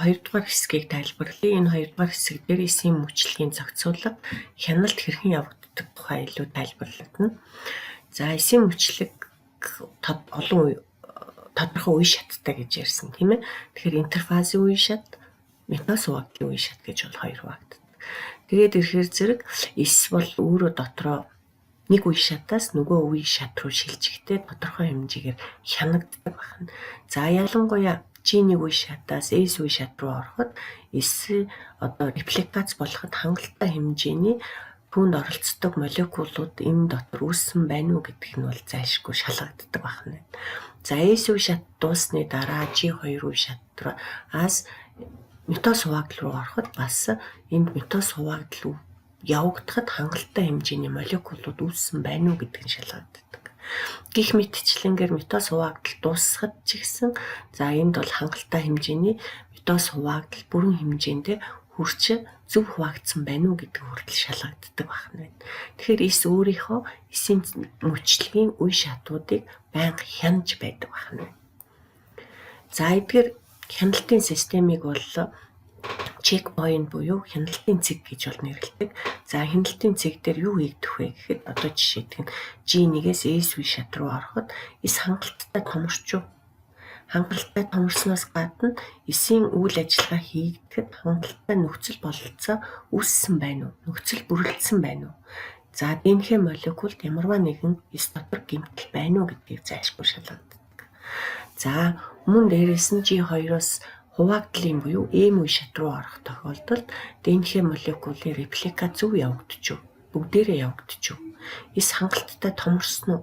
хоёрдугаар хэсгийг тайлбарлая. Энэ хоёрдугаар хэсэг дээр эсийн мөчлөгийн зохицуулалт, хяналт хэрхэн явагддаг тухай илүү тайлбарлагдана. За эсийн мөчлөг олон тодорхой үе шаттай гэж ярьсан тийм ээ. Тэгэхээр интерфазын үе шат, метаас хуваагдлын үе шат гэж бол хоёр хуваагддаг. Тэгээд ирэхээр зэрэг эс бол өөрөө дотроо нэг үе шатаас нөгөө үе шат руу шилжихдээ тодорхой хэмжээгээр хянагддаг байна. За ялангуяа G1 үе шатаас S үе шат руу ороход эс репликац болоход хангалттай хэмжээний түүнд оролцдог молекулууд энэ дотор үүссэн байна уу гэдг нь бол зайлшгүй шалгагддаг байна. За S үе шат дуусны дараа G2 үе шатраас метоз хуваагдал руу ороход бас энд метоз хуваагдал явагдахад хангалттай хэмжээний молекулууд үүссэн байна уу гэдг нь шалгагддаг. Гэх мэтчлэнгээр метоз хуваагдал дуусахад ч гэсэн за энд бол хангалттай хэмжээний метоз хуваагдал бүрэн хэмжээндээ хүрч зөв хуваагдсан байна уу гэдэг хүртэл шалгагддаг байна. Тэгэхээр эс өөрийнхөө эсийн мөчлөгийн үе шатуудыг байнга хянаж байдаг байна. За эдгээр хяналтын системийг бол чекпоинт буюу хяналтын цэг гэж бол нэрлэдэг. За хяналтын цэг дээр юу хийгдэх вэ гэхэд одоо жишээд нь G1-ээс S үе шат руу ороход эс хангалттай томорчуу. Хангалттай томорсноос гадна эсийн үйл ажиллагаа хийгдэхэд хангалттай нөхцөл бололцоо үүссэн байна уу? Нөхцөл бүрэлдсэн байна уу? За дэнхэ молекулд ямарваа нэгэн эс дотор гэмтэл байна уу гэдгийг зайлшгүй шалгадаг. За мөн дээрээс нь G2-оос хуваагдлын буюу M үе шат руу орох тохиолдолд дэнхэ молекулын реплика зөв явагдчих. Бүгдээрээ явагдчих. Эс хангалттай томорсон уу?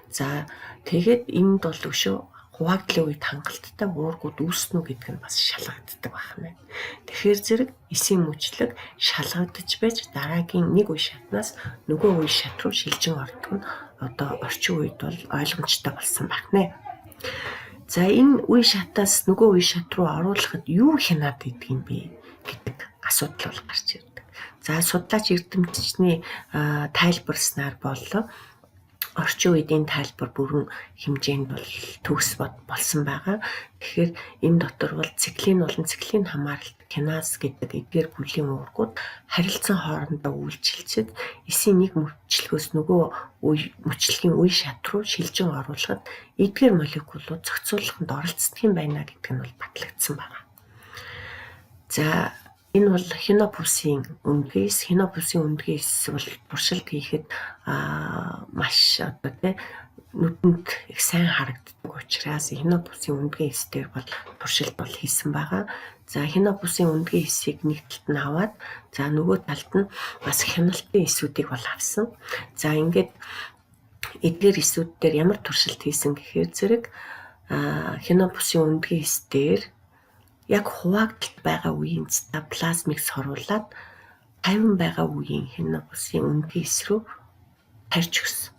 За тэгээд энд бол өшөө хуваагдлын үед хангалттай уургууд үүснэ үү гэдг нь бас шалгагддаг байна. Тэгэхээр зэрэг эсийн мөчлөг шалгагдаж байж дараагийн нэг үе шатнаас нөгөө үе шат руу шилжин ордог нь одоо орчин үед бол ойлгомжтой болсон байна. За энэ үе шатаас нөгөө үе шат руу оруулахад юу хянаад идэх юм бэ гэдэг асуудал бол гарч ирдэг. За судлаач эрдэмтчний тайлбарснаар бол орчин үеийн тайлбар бүрэн хэмжээнд бол төгс болсон байгаа. Тэгэхээр энэ дотор бол циклийн болон циклийн хамааралтай киназ гэдэг эдгээр бүлийн уургууд харилцан хоорондоо үйлчилчихэд эсийн нэг мөчлөгөөс нөгөө мөчлөгийн үе шат руу шилжин оруулахад эдгээр молекулууд зохицуулаханд оролцдог юм байна гэдэг нь бол батлагдсан байна. За энэ бол хинопусын үндгээс бол туршилт хийхэд маш нүдэнд их сайн харагддаг учраас хинопусын үндгээс дээр бол туршилт бол хийсэн байгаа. За хинопусын үндгийн эсийг нэг талд нь аваад за нөгөө талд нь бас хяналтын эсүүдийг бол авсан. За ингээд эдгээр эсүүд дээр ямар туршилт хийсэн гэхээр зэрэг хинопусын үндгийн эс дээр яг хуваагдалт байгаа үеийн цитоплазмыг соруулад 50 байгаа үеийн хинопусын үндгийн эс рүү тарьж өгсөн.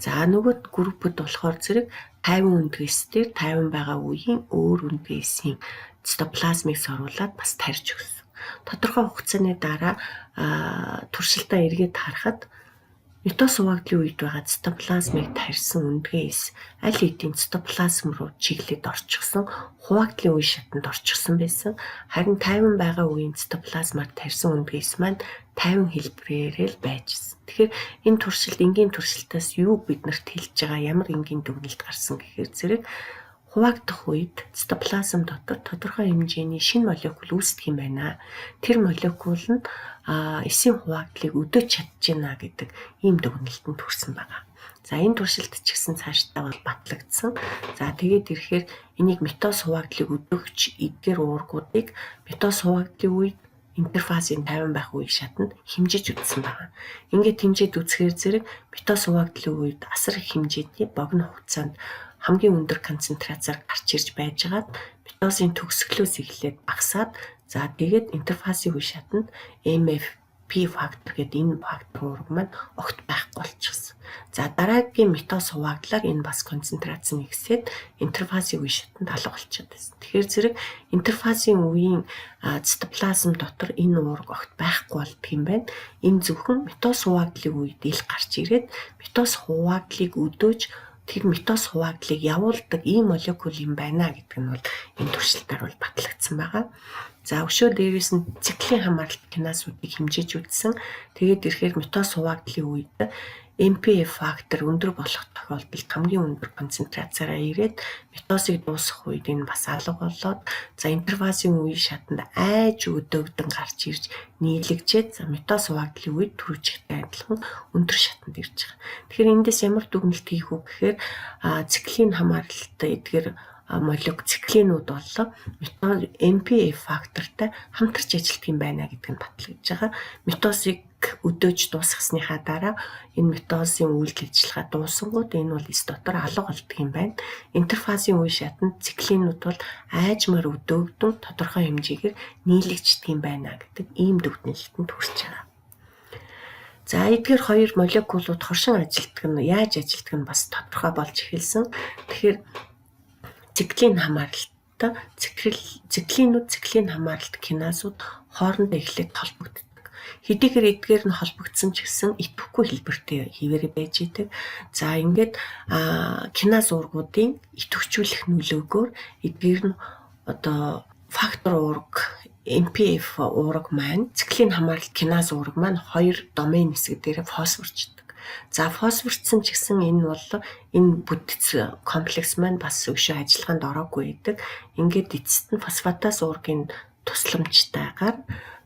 За нөгөө группэд болохоор зэрэг 50 үндгийн эс дээр 50 байгаа үеийн өөр үндгийн эсийн цитоплазмыг соруулад бас тарьж өгсөн. Тодорхой хугацааны дараа туршилтаа эргээд харахад метоз хуваагдлын үед байгаа цитоплазмыг тарьсан үндгийн эс аль хэдийн цитоплазм руу чиглээд орчихсон, хуваагдлын үе шатанд орчихсон байсан. Харин 50 байгаа үеийн цитоплазмаар тарьсан үндгийн эс маань 50 хэлбэрээр л байжсэн. Тэгэхээр энэ туршилт энгийн туршилтаас юу биднэрт хэлж байгаа, ямар энгийн дүгнэлт гарсан гэхээр зэрэг хуваагдах үед цитоплазм дотор тодорхой хэмжээний шинэ молекул үүсдэг юм байна. Тэр молекул нь эсийн хуваагдлыг өдөөж чадчихна гэдэг ийм дүгнэлтэнд хүрсэн байна. За энэ туршилт ч гэсэн цаашдаа бол батлагдсан. За тэгээд ирэхээр энийг метоз хуваагдлыг өдөөгч эдгээр уургуудыг метоз хуваагдлын үед интерфазын 50 байх үе шатанд хэмжиж үзсэн байна. Ингээд хэмжээд үзэхээр зэрэг метоз хуваагдлын үед асар их хэмжээний богино хугацаанд хамгийн өндөр концентрацаар гарч ирж байжгаад метозын төгсгөлөөс эхлээд багасаад за тэгээд интерфазын үе шатанд MFP фактор гэдэг энэ фактор уурга маань огт байхгүй болчихсон. За дараагийн метоз хуваагдлаар энэ бас концентрац нь ихсээд интерфазын үе шатанд алга болчиход байсан. Тэгэхээр зэрэг интерфазын үеийн цитоплазм дотор энэ уурга огт байхгүй болдго юм байна. Энэ зөвхөн метоз хуваагдлын үед ил гарч ирээд метоз хуваагдлыг өдөөж тэр митоз хуваагдлыг явуулдаг ийм молекул юм байна гэдэг нь бол энэ туршилтаар бол батлагдсан байгаа. За өшөө дээрээс нь циклийн хамааралт киназуудыг хэмжиж үзсэн. Тэгээд ирэхээр митоз хуваагдлын үед MPF фактор өндөр болох тохиолдолд хамгийн өндөр концентрацаараа ирээд митозыг дуусгах үед энэ бас алга болоод за интерфазын үе шатанд айж өдөөгдөн гарч ирж нийлэгжээд за митоз хуваагдлын үед түрүүчтэй адилхан өндөр шатанд ирж байгаа. Тэгэхээр эндээс ямар дүгнэлт хийх үү гэхээр циклийн хамааралтай эдгээр молекул циклинууд бол MPF фактортай хамтарч ажилладаг юм байна гэдэг нь батлагдж байгаа. Митозыг өдөөж дуусгасныхаа дараа энэ митозын үйлдэл ажиллагаа дуусангууд энэ бол эс дотор алга болдог юм байна. Интерфазын үе шатанд циклинууд бол айжмаар өдөөгдөн тодорхой хэмжээгээр нийлэгддэг юм байна гэдэг ийм дүгнэлтэнд хүрч байгаа. За эдгээр хоёр молекулууд хоршин ажилтдаг нь яаж ажилтдаг нь бас тодорхой болж эхэлсэн. Тэгэхээр циклийн хамааралтай циклийн хамааралт киназууд хоорондоо эхлээд холбогддог. Хэдийгээр эдгээр нь холбогдсон ч гэсэн идэвхгүй хэлбэртэй хэвээр байж идэг. За ингээд киназ уургуудын идэвхжүүлэх нөлөөгөөр эдгээр нь одоо фактор уурга MPF уурга маань циклийн хамааралт киназ уурга маань хоёр домен хэсэг дээр фосфорчдаг. За фосфорчсон ч гэсэн энэ бол энэ бүтэц комплекс маань бас өшөө ажиллагаанд ороогүй байдаг. Ингээд эцэст нь фосфатаз уургийн тусламжтайгаар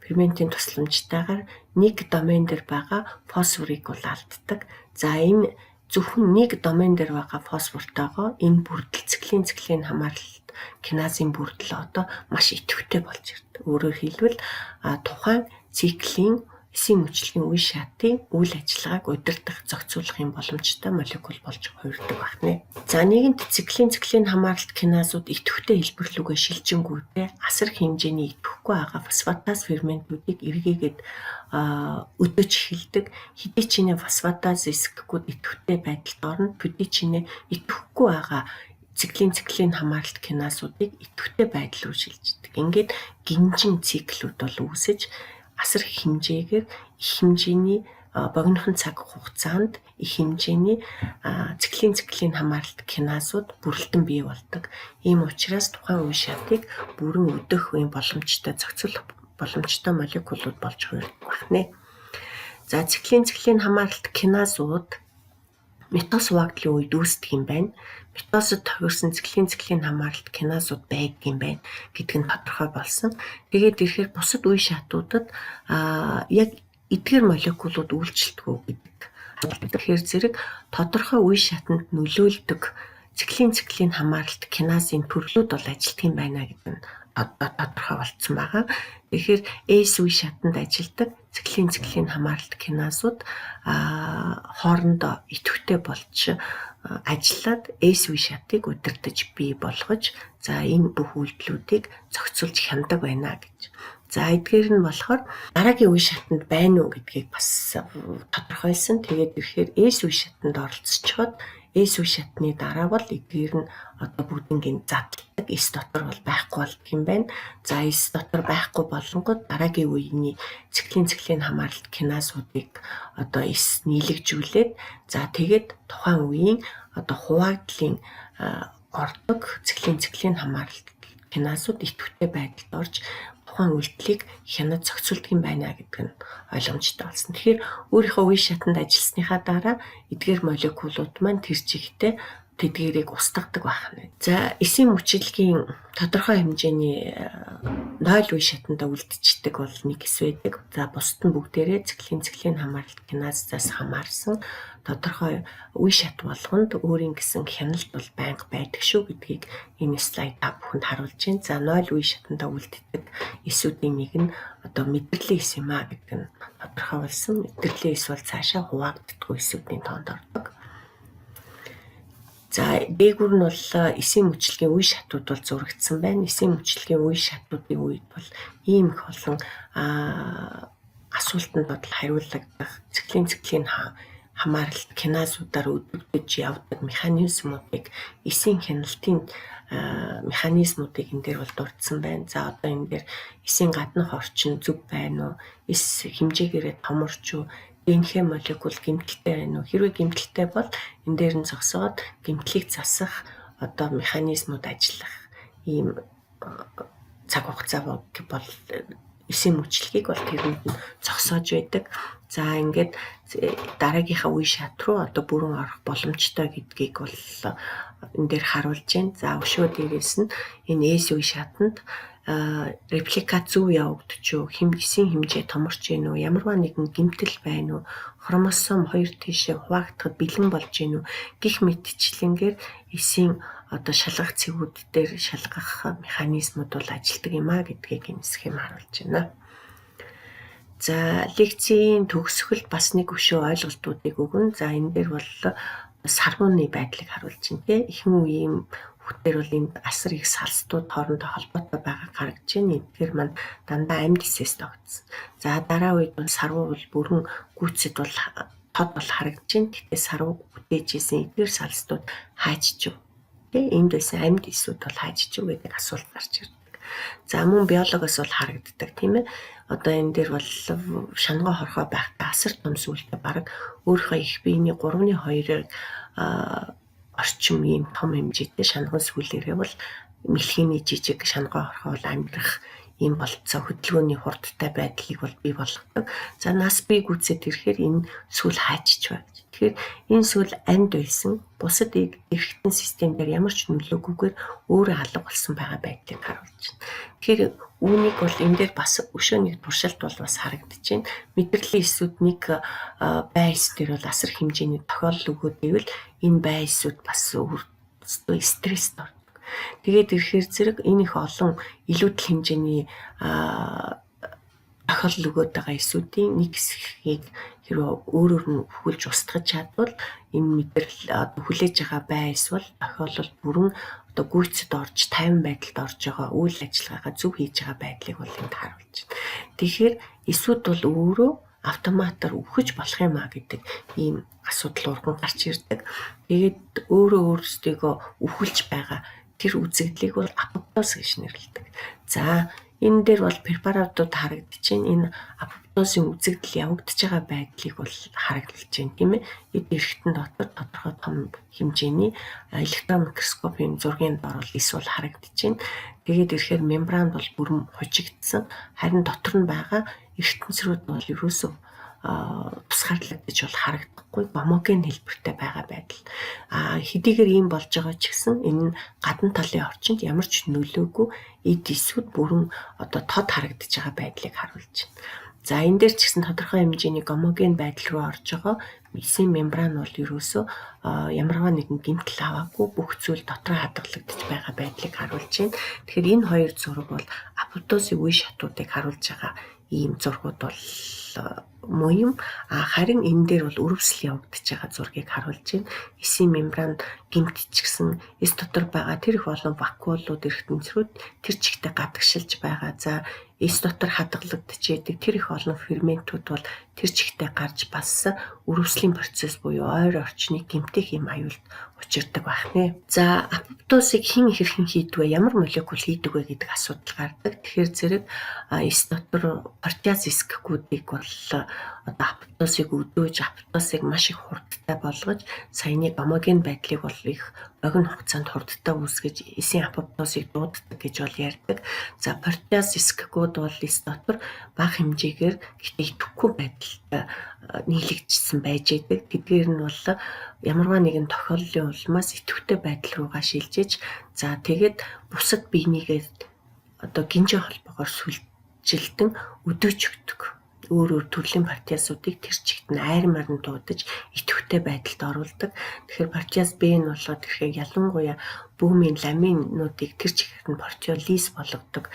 ферментийн тусламжтайгаар нэг домен дээр байгаа фосфорыг бол алддаг. За энэ зөвхөн нэг домен дээр байгаа фосфортойгоо энэ бүрдэл циклийн хамааралт киназын бүрдэл одоо маш идэвхтэй болж ирдэг. Өөрөөр хэлбэл тухайн циклийн эсийн мөчлөгийн үе шатын үйл ажиллагааг удирдах, зохицуулах юм боломжтой молекул болж хувирдаг байна. За нэгэнт циклийн хамааралт киназууд идэвхтэй хэлбэрлүүгээ шилжингүүтээ асар хэмжээний идэвхгүй байгаа фосфатаз ферментүүдийг эргээгээд өдөөж эхэлдэг. Хэдий чинээ фосфатаз эсгэгүүд идэвхтэй байдалд орно, хэдий чинээ идэвхгүй байгаа циклийн хамааралт киназуудыг идэвхтэй байдал руу шилждэг. Ингээд гинжин циклүүд бол үүсэж асар их хэмжээгээр их хэмжээний богинохон цаг хугацаанд их хэмжээний циклийн хамааралт киназууд бүрэлдэн бий болдог. Ийм учраас тухайн үе шатыг бүрэн өдөх үеийн боломжтой зохицуулах боломжтой молекулууд болж хувирдаг байна. За циклийн хамааралт киназууд митоз хуваагдлын үед үүсдэг юм байна. Митозод тохирсон циклийн хамааралт киназууд байдаг юм байна гэдэг нь тодорхой болсон. Тэгээд ирэхээр бусад үе шатуудад яг эдгээр молекулууд үйлчлдэг үү гэдэг. Тэгэхээр зэрэг тодорхой үе шатанд нөлөөлдөг циклийн хамааралт киназын төрлүүд бол ажилтдаг юм байна гэдэг нь тодорхой болцсон байгаа. Тэгэхээр S үе шатанд ажилдаг циклийн хамааралт киназууд хоорондоо идэвхтэй болж ажиллаад S үе шатыг удирдах бий болгож за энэ бүх үйлдэлүүдийг зохицуулж хяндаг байна гэж. За эдгээр нь болохоор дараагийн үе шатанд байна уу гэдгийг бас тодорхойлсон. Тэгээд ирэхээр S үе шатанд оролцоход S үе шатны дараа бол эдгээр нь одоо бүгднийг задлагдаг S дотор бол байхгүй болдго юм байна. За S дотор байхгүй болонгод дараагийн үеийн циклийн хамааралт киназуудыг одоо S нийлэгжүүлээд за тэгээд тухайн үеийн одоо хуваагдлын ордог циклийн хамааралт киназууд идэвхтэй байдалд орж тухайн үйлдэлийг хянаж зохицуулдаг юм байна гэдэг нь ойлгомжтой болсон. Тэгэхээр өөрийнхөө үе шатанд ажилласныхаа дараа эдгээр молекулууд маань тэр чигтээ тэдгээрийг устгадаг байна. За эсийн мөчлөгийн тодорхой хэмжээний 0 үе шатанда үлдчихдэг бол нэг эс байдаг. За бусад нь бүгдээрээ циклийн хамааралт киназаас хамаарсан тодорхой үе шат болгонд өөрийн гэсэн хяналт бол байнга байдаг шүү гэдгийг энэ слайд та бүхэнд харуулж байна. За 0 үе шатанда үлддэг эсүүдийн нэг нь одоо мэдрэлийн эс юм а гэдэг нь тодорхой болсон. Мэдрэлийн эс бол цаашаа хуваагддаг эсүүдийн тоонд ордог. За дээгүүр нь бол эсийн мөчлөгийн үе шатууд бол зурагдсан байна. Эсийн мөчлөгийн үе шатуудын үед бол ийм их олон асуултанд бодол хариулагдах циклийн хамааралт киназуудаар өдөртөж явдаг механизмуудыг эсийн хяналтын механизмуудыг энэ дээр бол дурдсан байна. За одоо энэ дээр эсийн гаднах орчин зөв байна уу? Эс хэмжээгээрээ томорч уу? ДНХ молекул гэмтэлтэй байна уу? Хэрвээ гэмтэлтэй бол энэ дээр нь зогсоод гэмтлийг засах одоо механизмууд ажиллах ийм цаг хугацаа бол 9 мөчлөгийг бол тэрэнд нь зогсоож байдаг. За ингээд дараагийнхаа үе шат руу одоо бүрэн орох боломжтой гэдгийг бол энэ дээр харуулж байна. За өшөө дээрээс нь энэ S үе шатанд репликат зөв явагдаж юу, эсийн хэмжээ томорч гэнэ үү, ямарваа нэгэн гэмтэл байна уу, хромосом 2 тийшээ хуваагдахад бэлэн болж гэнэ үү гэх мэтчлэнгээр эсийн одоо шалгах цэгүүд дээр шалгах механизмууд бол ажилтдаг юм а гэдгийг энэ схем харуулж байна. За лекцийн төгсгөлд бас нэг өшөө ойлголтуудыг өгнө. За энэ дээр бол сарвууны байдлыг харуулж байна. Ихэнх үеийн хүүхдээр бол энэ асар их салстууд хоорондоо холбоотой байгааг харагдж байна. Тэгэхээр маань дандаа амьд эсээс тогтсон. За дараа үед бол сарвуу бол бүрэн гүйцэд бол тод бол харагдж байна. Гэхдээ сарвуу бүтээжсэн эдгээр салстууд хаажиж юу? Энд байсан амьд эсүүд бол хаажиж юу гэдэг асуулт гарч ирдэг. За мөн биологоос бол харагддаг тийм ээ. Одоо энэ дээр бол шангой хорхоо байхдаа асар том сүлдээ бараг өөрийнхөө их биений 3/2-ыг орчим ийм том хэмжээтэй шанган сүлээрээ бол мэлхийний жижиг шангой хорхоо бол амьдрах ийм болцоо хөдөлгөөний хурдтай байдлыг бол бий болгодог. За нас бий гүйцэд ирэхээр энэ сүл хаажиж байна. Тэгэхээр энэ сүл амьд байсан бусад эрхтэн системээр ямар ч нөлөөгүйгээр өөрөө алга болсон байгаа байдлыг харуулж байна. Тэгэхээр үүнийг бол энэ дээр бас өшөө нэг туршилт бол бас харагдаж байна. Мэдрэлийн эсүүд нэг байс дээр бол асар хэмжээний тохиолдол өгөөд ивэл энэ байсууд бас өөрсдөө стресст ордог. Тэгээд ирэхээр зэрэг энэ их олон илүүдэл хэмжээний тохиолдол өгöd байгаа эсүүдийн нэг хэсгийг хэрвээ өөрөөр нь хүлж устгах чадвал энэ мэдрэл хүлээж байгаа байс бол тохиолдол бүрэн одоо гүйцэд орж 50 байдалд орж байгаа үйл ажиллагаагаа зөв хийж байгаа байдлыг бол энд харуулж байна. Тэгэхээр эсүүд бол өөрөө автоматар өвхөж болох юм а гэдэг ийм асуудал урган гарч ирдэг. Тэгээд өөрөөсдөө өвхөлж байгаа тэр үзэгдлийг бол апоптоз гэж нэрлэдэг. За энэ дээр бол препаратууд харагдаж байна. Энэ апоптозын үзэгдэл явагдаж байгаа байдлыг бол харагдаж байна тийм ээ. Эд эрхтэн дотор тодорхой том хэмжээний электрон микроскопын зургийн дор бол эс бол харагдаж байна. Тэгээд ирэхээр мембран бол бүрэн хужигдсан. Харин дотор нь байгаа эрхтэнцрүүд бол ерөөсөө тусгаарлагдаж бол харагдахгүй гомоген хэлбэртэй байгаа байдал. Хэдийгээр ийм болж байгаа ч гэсэн энэ гадна талын орчинд ямар ч нөлөөгүй эд эсүүд бүрэн одоо тод харагдаж байгаа байдлыг харуулж байна. За энэ дээр ч гэсэн тодорхой хэмжээний гомоген байдал руу орж байгаа эсийн мембран бол ерөөсөө ямарваа нэгэн гэмтэл аваагүй бүх зүйл дотроо хадгалагдаж байгаа байдлыг харуулж байна. Тэгэхээр энэ хоёр зураг бол апоптозын үе шатуудыг харуулж байгаа ийм зургууд бол муу юм. Харин энэ дээр бол өрөвсөл явагдаж байгаа зургийг харуулж байна. Эсийн мембран гэмтчихсэн эс дотор байгаа тэр их олон вакуулууд эрхтэнцрүүд тэр чигтээ гадагшилж байгаа. За эс дотор хадгалагдаж яадаг тэр их олон ферментүүд бол тэр чигтээ гарч бас өрөвслийн процесс буюу ойр орчныг гэмтэх юм аюулд учирдаг байх нэ. За апоптозыг хэн хэрхэн хийдэг вэ? Ямар молекул хийдэг вэ гэдэг асуудал гардаг. Тэгэхээр зэрэг эс дотор протеаз эсгэгүүдийг бол одоо апоптозыг өдөөж апоптозыг маш их хурдтай болгож саяны гомоген байдлыг бол их богино хугацаанд хурдтай үүсгэж эсийн апоптозыг дууддаг гэж бол ярьдаг. За протеаз эсгэгүүд бол эс дотор бага хэмжээгээр гэхдээ идэвхгүй байдалтай нийлэгдсэн байж байдаг. Тэдгээр нь бол ямарваа нэгэн тохиоллын улмаас идэвхтэй байдал руугаа шилжиж за тэгээд бусад биенийгээ одоо гинжээ холбоогоор сүлжилтэн өдөөж өгдөг. Өөр төрлийн протеазуудыг тэр чигт нь айрмаар нь дуудаж идэвхтэй байдалд оруулдаг. Тэгэхээр протеаз Б нь болоод ирэхээр ялангуяа бүүмийн ламинуудыг тэр чигт нь протеолиз болгодог.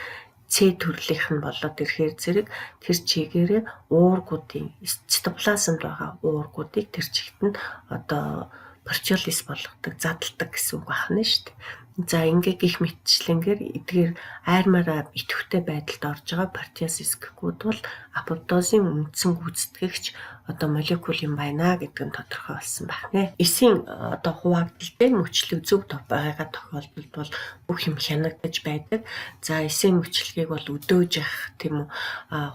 С төрлийнх нь болоод ирэхээр зэрэг тэр чигээрээ уургуудын цитоплазмд байгаа уургуудыг тэр чигт нь одоо протеолиз болгодог, задалдаг гэсэн үг байна шүү дээ. За ингээ гих мэтчлэнгээр эдгээр аймаараа идэвхтэй байдалд орж байгаа протеозис гэхүүд бол апоптозын үндсэн гүйцэтгэгч одоо молекул юм байна гэдэг нь тодорхой болсон байна. Эсийн одоо хуваагдал дээр мөчлөг зөв байгаа тохиолдолд бол бүх юм хянагдаж байдаг. За эсийн мөчлөгийг бол өдөөж явах тийм үү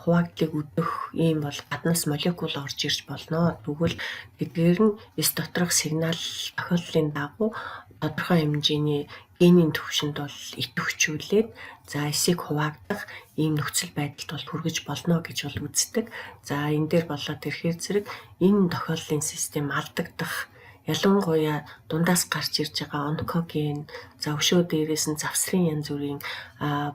хуваагдлыг өдөх ийм бол гаднаас молекул орж ирж болно. Тэгвэл эдгээр нь эс доторх сигнал тохиолдлын дагуу тодорхой хэмжээний генийн төвшөнд бол идэвхжүүлээд за эсийг хуваагдах ийм нөхцөл байдалд бол хүргэж болно гэж бол үздэг. За энэ дээр болоод ирэхээр зэрэг энэ тохиолдлын систем алдагдах ялангуяа дундаас гарч ирж байгаа онкоген за өшөө дээрээс нь завсрын янз бүрийн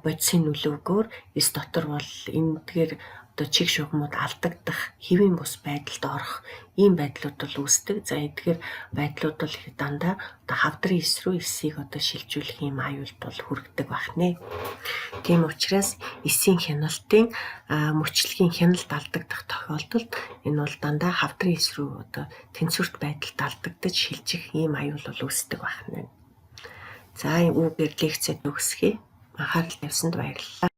бодисын нөлөөгөөр эс дотор бол эндгээр одоо чиг шугамуд алдагдах, хэвийн бус байдалд орох ийм байдлууд бол үүсдэг. За эдгээр байдлууд бол их дандаа одоо хавдрын эс рүү эсийг одоо шилжүүлэх ийм аюулд бол хүргэдэг байна. Тийм учраас эсийн хяналтын мөчлөгийн хяналт алдагдах тохиолдолд энэ бол дандаа хавдрын эс рүү одоо тэнцвэрт байдалд алдагдаж шилжих ийм аюул бол үүсдэг байна. За үүгээр лекцэд өгсгий. Анхаарал тавьсанд баярлалаа.